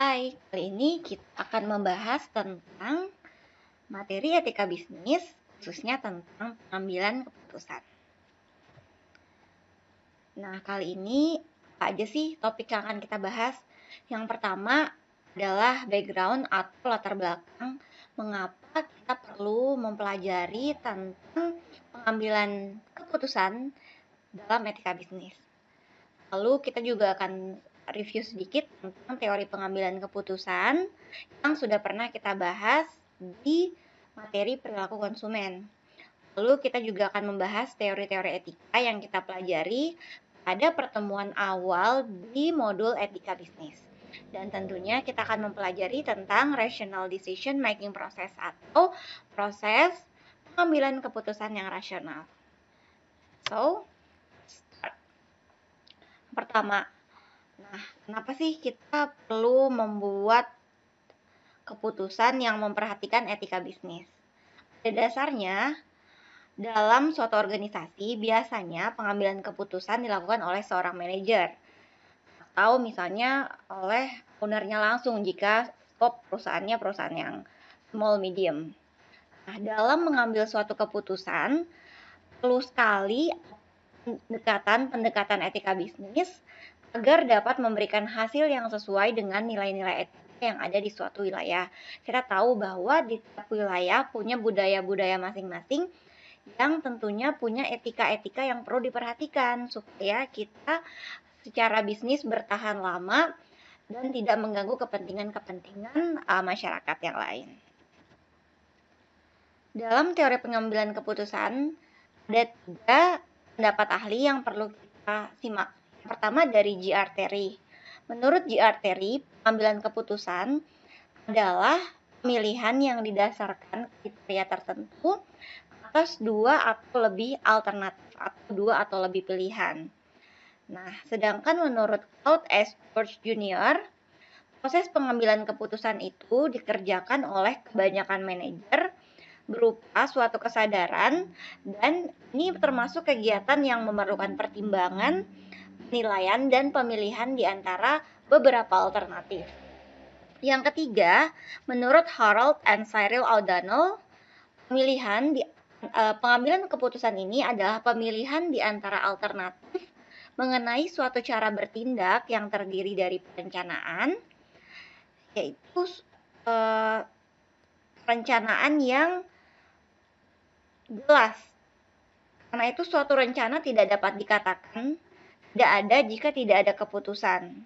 Hai, kali ini kita akan membahas tentang materi etika bisnis, khususnya tentang pengambilan keputusan. Nah, kali ini apa aja sih topik yang akan kita bahas? Yang pertama adalah background atau latar belakang mengapa kita perlu mempelajari tentang pengambilan keputusan dalam etika bisnis. Lalu kita juga akan review sedikit tentang teori pengambilan keputusan yang sudah pernah kita bahas di materi perilaku konsumen. Lalu kita juga akan membahas teori-teori etika yang kita pelajari pada pertemuan awal di modul etika bisnis. Dan tentunya kita akan mempelajari tentang rational decision making process atau proses pengambilan keputusan yang rasional. So, start. Pertama, kenapa sih kita perlu membuat keputusan yang memperhatikan etika bisnis? Pada dasarnya, dalam suatu organisasi, biasanya pengambilan keputusan dilakukan oleh seorang manajer atau misalnya oleh ownernya langsung jika skop perusahaannya perusahaan yang small medium. Nah, dalam mengambil suatu keputusan, perlu sekali pendekatan etika bisnis agar dapat memberikan hasil yang sesuai dengan nilai-nilai etika yang ada di suatu wilayah. Kita tahu bahwa di setiap wilayah punya budaya-budaya masing-masing yang tentunya punya etika-etika yang perlu diperhatikan supaya kita secara bisnis bertahan lama dan tidak mengganggu kepentingan-kepentingan masyarakat yang lain. Dalam teori pengambilan keputusan, ada 3 pendapat ahli yang perlu kita simak. Pertama dari J.R. Terry. Menurut J.R. Terry, pengambilan keputusan adalah pemilihan yang didasarkan kriteria tertentu atas 2 atau lebih alternatif atau 2 atau lebih pilihan. Nah, sedangkan menurut Claude S. George Jr., proses pengambilan keputusan itu dikerjakan oleh kebanyakan manajer berupa suatu kesadaran, dan ini termasuk kegiatan yang memerlukan pertimbangan, penilaian, dan pemilihan di antara beberapa alternatif. Yang ketiga, menurut Harold and Cyril O'Donnell, pengambilan keputusan ini adalah pemilihan di antara alternatif mengenai suatu cara bertindak yang terdiri dari perencanaan, yaitu perencanaan yang jelas. Karena itu suatu rencana tidak dapat dikatakan tidak ada jika tidak ada keputusan.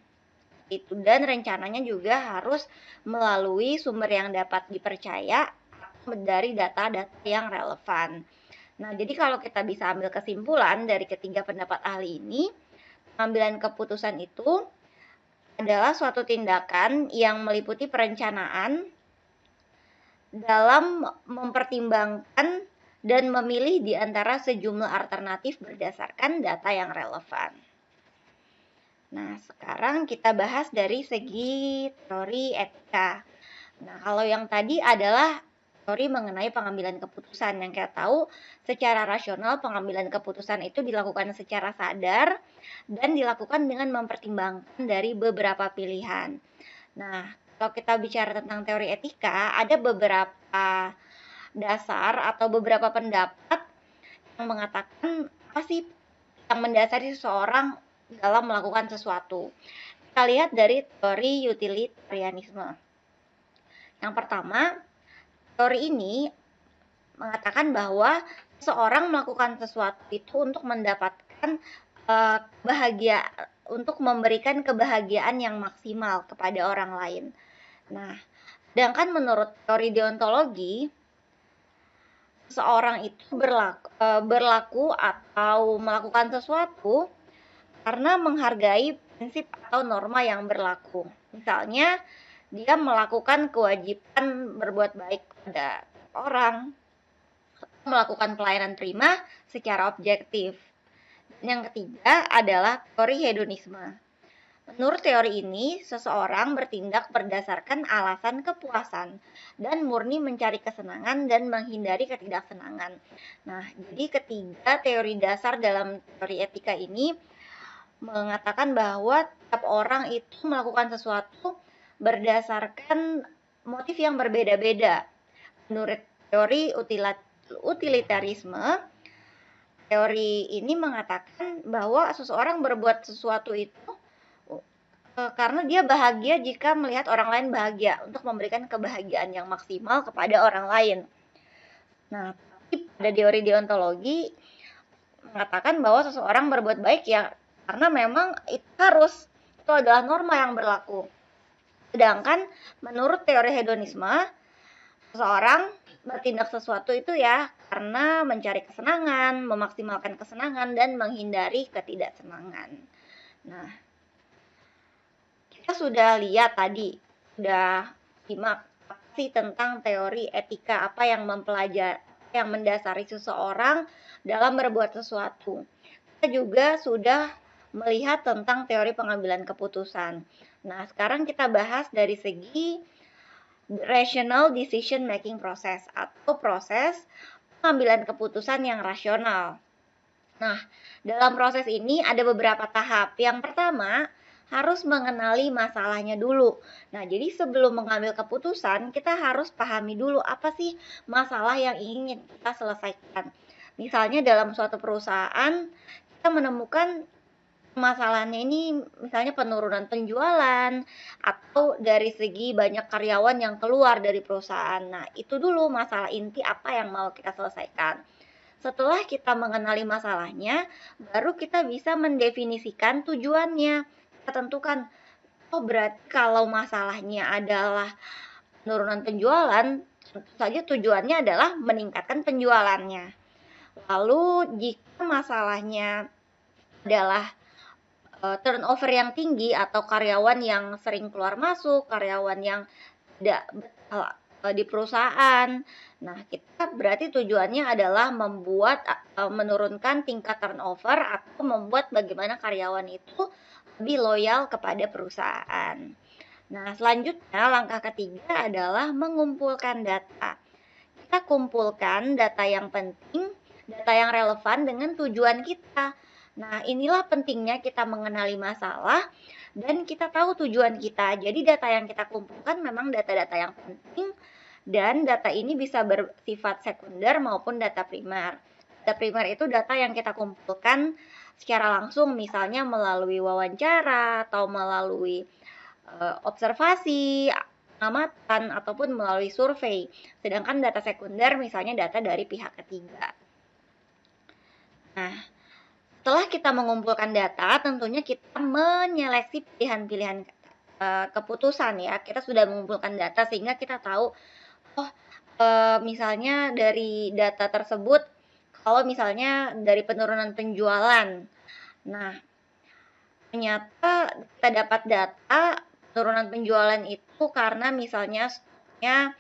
Dan rencananya juga harus melalui sumber yang dapat dipercaya dari data-data yang relevan. Nah, jadi kalau kita bisa ambil kesimpulan dari ketiga pendapat ahli ini, pengambilan keputusan itu adalah suatu tindakan yang meliputi perencanaan dalam mempertimbangkan dan memilih di antara sejumlah alternatif berdasarkan data yang relevan. Nah, sekarang kita bahas dari segi teori etika. Nah, kalau yang tadi adalah teori mengenai pengambilan keputusan. Yang kita tahu, secara rasional pengambilan keputusan itu dilakukan secara sadar dan dilakukan dengan mempertimbangkan dari beberapa pilihan. Nah, kalau kita bicara tentang teori etika, ada beberapa dasar atau beberapa pendapat yang mengatakan apa sih yang mendasari seseorang dalam melakukan sesuatu. Kita lihat dari teori utilitarianisme. Yang pertama, teori ini mengatakan bahwa seseorang melakukan sesuatu itu untuk mendapatkan untuk memberikan kebahagiaan yang maksimal kepada orang lain. Nah, sedangkan menurut teori deontologi, seseorang itu berlaku atau melakukan sesuatu karena menghargai prinsip atau norma yang berlaku. Misalnya, dia melakukan kewajiban berbuat baik pada orang, melakukan pelayanan prima secara objektif. Yang ketiga adalah teori hedonisme. Menurut teori ini, seseorang bertindak berdasarkan alasan kepuasan dan murni mencari kesenangan dan menghindari ketidaksenangan. Nah, jadi ketiga teori dasar dalam teori etika ini mengatakan bahwa setiap orang itu melakukan sesuatu berdasarkan motif yang berbeda-beda. Menurut teori utilitarisme, teori ini mengatakan bahwa seseorang berbuat sesuatu itu karena dia bahagia jika melihat orang lain bahagia, untuk memberikan kebahagiaan yang maksimal kepada orang lain. Nah, tapi pada teori deontologi mengatakan bahwa seseorang berbuat baik ya karena memang itu adalah norma yang berlaku. Sedangkan menurut teori hedonisme, seseorang bertindak sesuatu itu ya karena mencari kesenangan, memaksimalkan kesenangan, dan menghindari ketidaksenangan. Nah, kita sudah lihat tadi, sudah simak sih tentang teori etika, apa yang mendasari seseorang dalam berbuat sesuatu. Kita juga sudah melihat tentang teori pengambilan keputusan. Nah, sekarang kita bahas dari segi rational decision making process atau proses pengambilan keputusan yang rasional. Nah, dalam proses ini ada beberapa tahap. Yang pertama, harus mengenali masalahnya dulu. Nah, jadi sebelum mengambil keputusan, kita harus pahami dulu apa sih masalah yang ingin kita selesaikan. Misalnya dalam suatu perusahaan, kita menemukan masalahnya ini misalnya penurunan penjualan atau dari segi banyak karyawan yang keluar dari perusahaan. Nah, itu dulu masalah inti apa yang mau kita selesaikan. Setelah kita mengenali masalahnya, baru kita bisa mendefinisikan tujuannya. Kita tentukan, oh berarti kalau masalahnya adalah penurunan penjualan, tentu saja tujuannya adalah meningkatkan penjualannya. Lalu jika masalahnya adalah turnover yang tinggi atau karyawan yang sering keluar masuk, karyawan yang tidak betah di perusahaan. Nah, kita berarti tujuannya adalah menurunkan tingkat turnover atau membuat bagaimana karyawan itu lebih loyal kepada perusahaan. Nah, selanjutnya langkah ketiga adalah mengumpulkan data. Kita kumpulkan data yang penting, data yang relevan dengan tujuan kita. Nah, inilah pentingnya kita mengenali masalah dan kita tahu tujuan kita. Jadi data yang kita kumpulkan memang data-data yang penting dan data ini bisa bersifat sekunder maupun data primer. Data primer itu data yang kita kumpulkan secara langsung, misalnya melalui wawancara atau melalui observasi, pengamatan, ataupun melalui survei. Sedangkan data sekunder misalnya data dari pihak ketiga. Nah, setelah kita mengumpulkan data, tentunya kita menyeleksi pilihan-pilihan keputusan ya. Kita sudah mengumpulkan data sehingga kita tahu, misalnya dari data tersebut, kalau misalnya dari penurunan penjualan. Nah, ternyata kita dapat data penurunan penjualan itu karena misalnya stoknya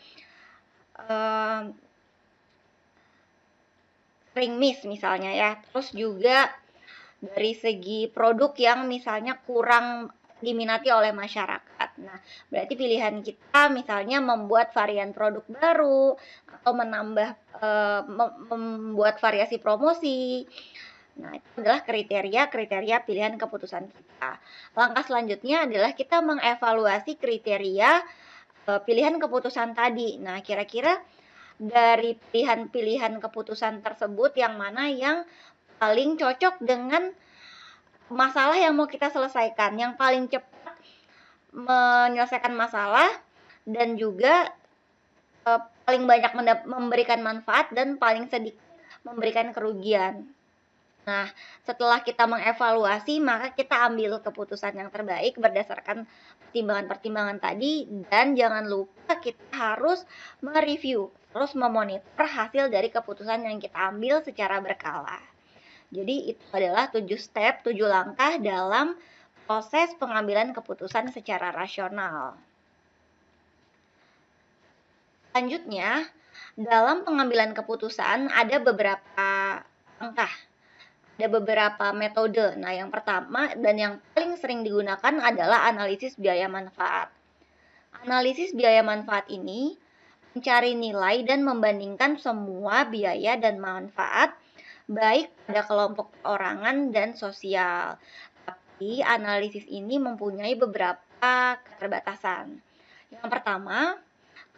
sering miss misalnya ya. Terus juga dari segi produk yang misalnya kurang diminati oleh masyarakat. Nah, berarti pilihan kita misalnya membuat varian produk baru atau membuat variasi promosi. Nah, itu adalah kriteria pilihan keputusan kita. Langkah selanjutnya adalah kita mengevaluasi kriteria pilihan keputusan tadi. Nah, kira-kira dari pilihan-pilihan keputusan tersebut yang mana yang paling cocok dengan masalah yang mau kita selesaikan, yang paling cepat menyelesaikan masalah dan juga paling banyak memberikan manfaat dan paling sedikit memberikan kerugian. Nah, setelah kita mengevaluasi, maka kita ambil keputusan yang terbaik berdasarkan pertimbangan-pertimbangan tadi, dan jangan lupa kita harus mereview, terus memonitor hasil dari keputusan yang kita ambil secara berkala. Jadi itu adalah 7 step, 7 langkah dalam proses pengambilan keputusan secara rasional. Selanjutnya, dalam pengambilan keputusan ada beberapa langkah, ada beberapa metode. Nah, yang pertama dan yang paling sering digunakan adalah analisis biaya manfaat. Analisis biaya manfaat ini mencari nilai dan membandingkan semua biaya dan manfaat baik pada kelompok perorangan dan sosial. Tapi analisis ini mempunyai beberapa keterbatasan. Yang pertama,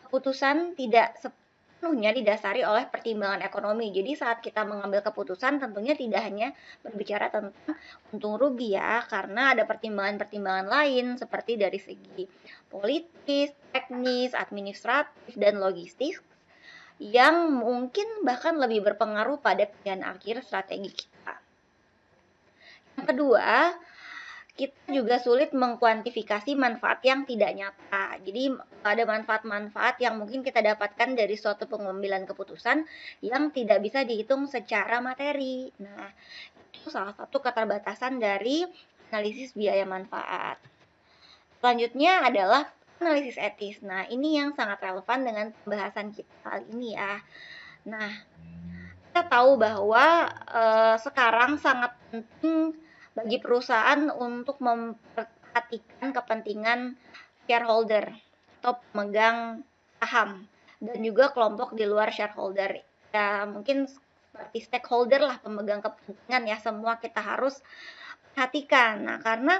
keputusan tidak sepenuhnya didasari oleh pertimbangan ekonomi. Jadi saat kita mengambil keputusan tentunya tidak hanya berbicara tentang untung rugi ya, karena ada pertimbangan-pertimbangan lain seperti dari segi politis, teknis, administratif, dan logistik yang mungkin bahkan lebih berpengaruh pada pilihan akhir strategi kita. Yang kedua, kita juga sulit mengkuantifikasi manfaat yang tidak nyata. Jadi ada manfaat-manfaat yang mungkin kita dapatkan dari suatu pengambilan keputusan yang tidak bisa dihitung secara materi. Nah, itu salah satu keterbatasan dari analisis biaya manfaat. Selanjutnya adalah analisis etis. Nah, ini yang sangat relevan dengan pembahasan kita kali ini ya. Nah, kita tahu bahwa sekarang sangat penting bagi perusahaan untuk memperhatikan kepentingan shareholder atau pemegang saham dan juga kelompok di luar shareholder. Ya, mungkin seperti stakeholder lah, pemegang kepentingan ya, semua kita harus perhatikan. Nah, karena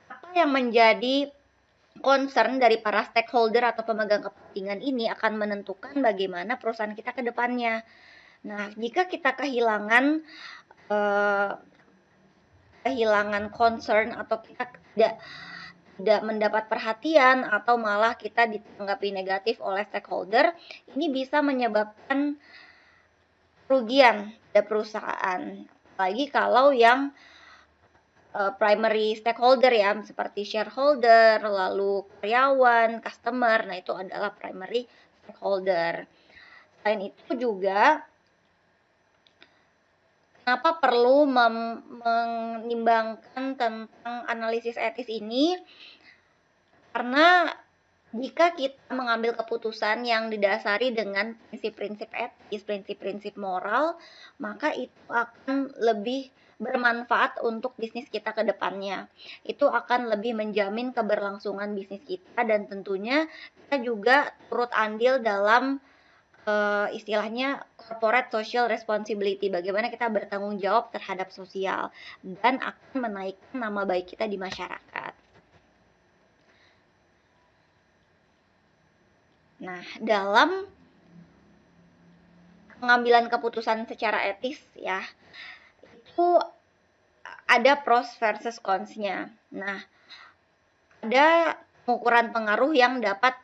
apa yang menjadi concern dari para stakeholder atau pemegang kepentingan ini akan menentukan bagaimana perusahaan kita ke depannya. Nah, jika kita kehilangan concern atau kita tidak mendapat perhatian atau malah kita ditanggapi negatif oleh stakeholder, ini bisa menyebabkan kerugian pada perusahaan. Apalagi kalau yang primary stakeholder ya, seperti shareholder, lalu karyawan, customer, nah itu adalah primary stakeholder. Selain itu juga, kenapa perlu menimbangkan tentang analisis etis ini? Karena jika kita mengambil keputusan yang didasari dengan prinsip-prinsip etis, prinsip-prinsip moral, maka itu akan lebih bermanfaat untuk bisnis kita ke depannya. Itu akan lebih menjamin keberlangsungan bisnis kita dan tentunya kita juga turut andil dalam istilahnya corporate social responsibility, bagaimana kita bertanggung jawab terhadap sosial dan akan menaikkan nama baik kita di masyarakat. Nah, dalam pengambilan keputusan secara etis ya, itu ada pros versus cons-nya. Nah, ada pengukuran pengaruh yang dapat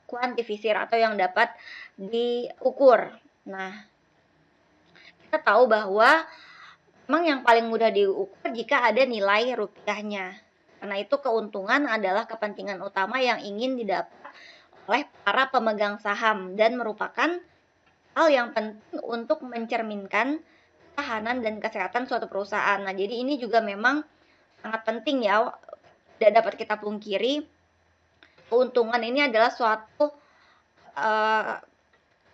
kuantifisir atau yang dapat diukur. Nah, kita tahu bahwa memang yang paling mudah diukur jika ada nilai rupiahnya. Karena itu keuntungan adalah kepentingan utama yang ingin didapat oleh para pemegang saham dan merupakan hal yang penting untuk mencerminkan ketahanan dan kesehatan suatu perusahaan. Nah, jadi ini juga memang sangat penting ya, tidak dapat kita pungkiri. Keuntungan ini adalah suatu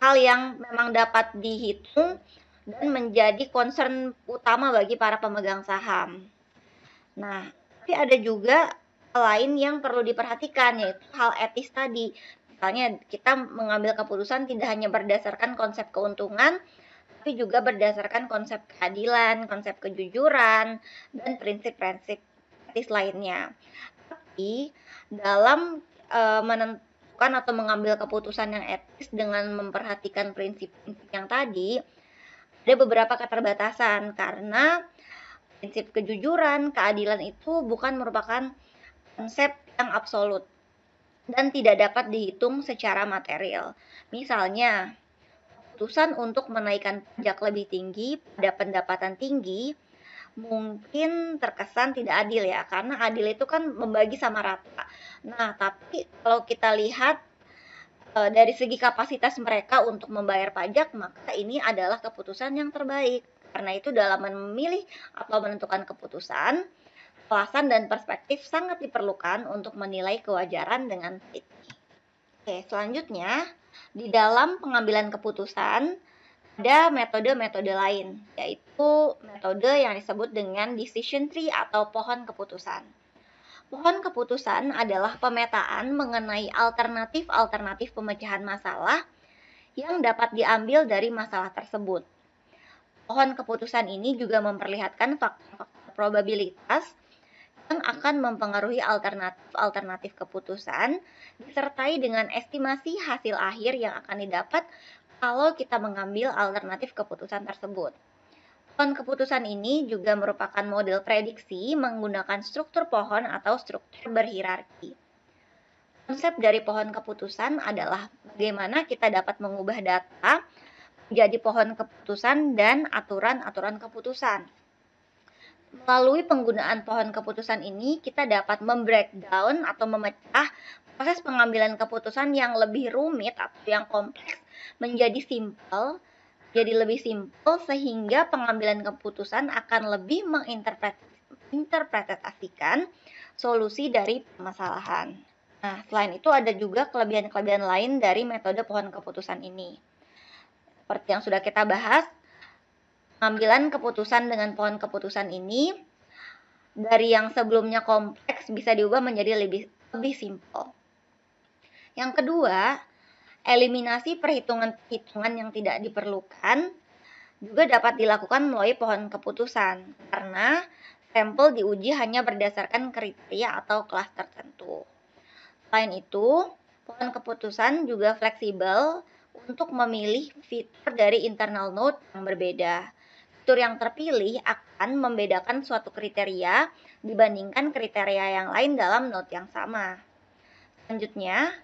hal yang memang dapat dihitung dan menjadi concern utama bagi para pemegang saham. Nah, tapi ada juga hal lain yang perlu diperhatikan, yaitu hal etis tadi. Misalnya kita mengambil keputusan tidak hanya berdasarkan konsep keuntungan, tapi juga berdasarkan konsep keadilan, konsep kejujuran, dan prinsip-prinsip etis lainnya. Tapi dalam menentukan atau mengambil keputusan yang etis dengan memperhatikan prinsip-prinsip yang tadi, ada beberapa keterbatasan karena prinsip kejujuran, keadilan itu bukan merupakan konsep yang absolut dan tidak dapat dihitung secara material. Misalnya, keputusan untuk menaikkan pajak lebih tinggi pada pendapatan tinggi mungkin terkesan tidak adil ya, karena adil itu kan membagi sama rata. Nah, tapi kalau kita lihat dari segi kapasitas mereka untuk membayar pajak, maka ini adalah keputusan yang terbaik. Karena itu dalam memilih atau menentukan keputusan, alasan dan perspektif sangat diperlukan untuk menilai kewajaran dengan teliti. Oke, selanjutnya di dalam pengambilan keputusan ada metode-metode lain, yaitu metode yang disebut dengan decision tree atau pohon keputusan. Pohon keputusan adalah pemetaan mengenai alternatif-alternatif pemecahan masalah yang dapat diambil dari masalah tersebut. Pohon keputusan ini juga memperlihatkan faktor-faktor probabilitas akan mempengaruhi alternatif keputusan, disertai dengan estimasi hasil akhir yang akan didapat kalau kita mengambil alternatif keputusan tersebut. Pohon keputusan ini juga merupakan model prediksi menggunakan struktur pohon atau struktur berhierarki. Konsep dari pohon keputusan adalah bagaimana kita dapat mengubah data menjadi pohon keputusan dan aturan-aturan keputusan. Melalui penggunaan pohon keputusan ini, kita dapat membreakdown atau memecah proses pengambilan keputusan yang lebih rumit atau yang kompleks menjadi lebih simpel sehingga pengambilan keputusan akan lebih menginterpretasikan solusi dari permasalahan. Nah, selain itu ada juga kelebihan-kelebihan lain dari metode pohon keputusan ini. Seperti yang sudah kita bahas, pengambilan keputusan dengan pohon keputusan ini dari yang sebelumnya kompleks bisa diubah menjadi lebih simpel. Yang kedua, eliminasi perhitungan-perhitungan yang tidak diperlukan juga dapat dilakukan melalui pohon keputusan karena sampel diuji hanya berdasarkan kriteria atau kelas tertentu. Selain itu, pohon keputusan juga fleksibel untuk memilih fitur dari internal node yang berbeda. Fitur yang terpilih akan membedakan suatu kriteria dibandingkan kriteria yang lain dalam node yang sama. Selanjutnya,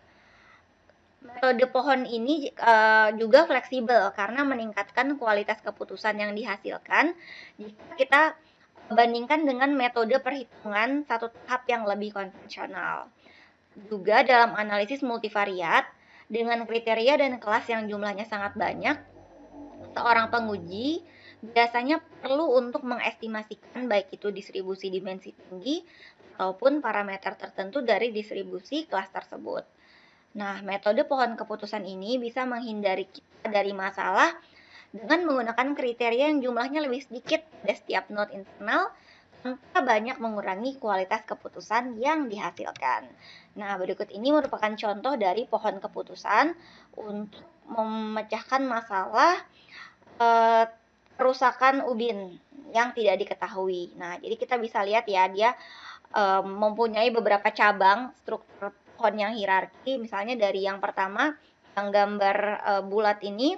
metode pohon ini juga fleksibel karena meningkatkan kualitas keputusan yang dihasilkan jika kita bandingkan dengan metode perhitungan satu tahap yang lebih konvensional. Juga dalam analisis multivariat, dengan kriteria dan kelas yang jumlahnya sangat banyak, seorang penguji biasanya perlu untuk mengestimasikan baik itu distribusi dimensi tinggi ataupun parameter tertentu dari distribusi kelas tersebut. Nah, metode pohon keputusan ini bisa menghindari kita dari masalah dengan menggunakan kriteria yang jumlahnya lebih sedikit pada setiap node internal tanpa banyak mengurangi kualitas keputusan yang dihasilkan. Nah, berikut ini merupakan contoh dari pohon keputusan untuk memecahkan masalah kerusakan ubin yang tidak diketahui. Nah, jadi kita bisa lihat ya, dia mempunyai beberapa cabang struktur pohon yang hierarki. Misalnya dari yang pertama, yang gambar bulat ini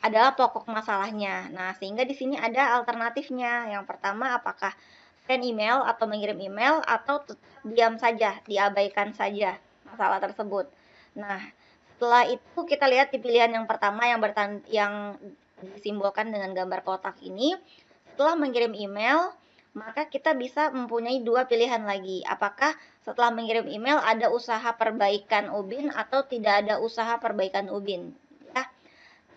adalah pokok masalahnya. Nah, sehingga di sini ada alternatifnya. Yang pertama, apakah send email atau mengirim email atau tetap diam saja, diabaikan saja masalah tersebut. Nah, setelah itu kita lihat di pilihan yang pertama yang disimbolkan dengan gambar kotak ini. Setelah mengirim email, maka kita bisa mempunyai dua pilihan lagi. Apakah setelah mengirim email ada usaha perbaikan ubin atau tidak ada usaha perbaikan ubin? Ya.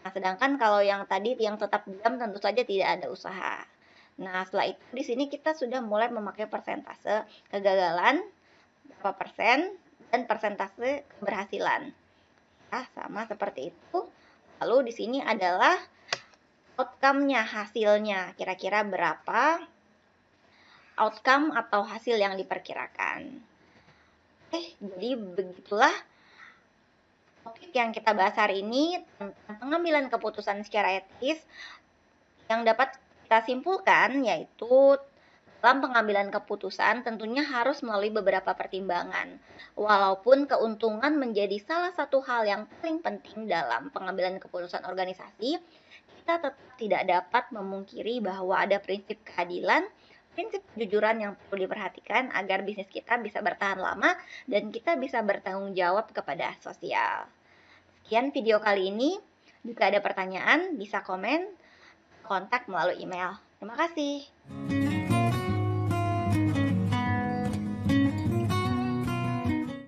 Nah, sedangkan kalau yang tadi yang tetap diam tentu saja tidak ada usaha. Nah, setelah itu di sini kita sudah mulai memakai persentase kegagalan, berapa persen, dan persentase keberhasilan. Nah, sama seperti itu. Lalu di sini adalah outcome-nya, hasilnya. Kira-kira berapa outcome atau hasil yang diperkirakan. Jadi begitulah topik yang kita bahas hari ini tentang pengambilan keputusan secara etis yang dapat kita simpulkan yaitu dalam pengambilan keputusan tentunya harus melalui beberapa pertimbangan. Walaupun keuntungan menjadi salah satu hal yang paling penting dalam pengambilan keputusan organisasi, kita tetap tidak dapat memungkiri bahwa ada prinsip keadilan, prinsip kejujuran yang perlu diperhatikan agar bisnis kita bisa bertahan lama dan kita bisa bertanggung jawab kepada sosial. Sekian video kali ini. Jika ada pertanyaan, bisa komen, kontak melalui email. Terima kasih.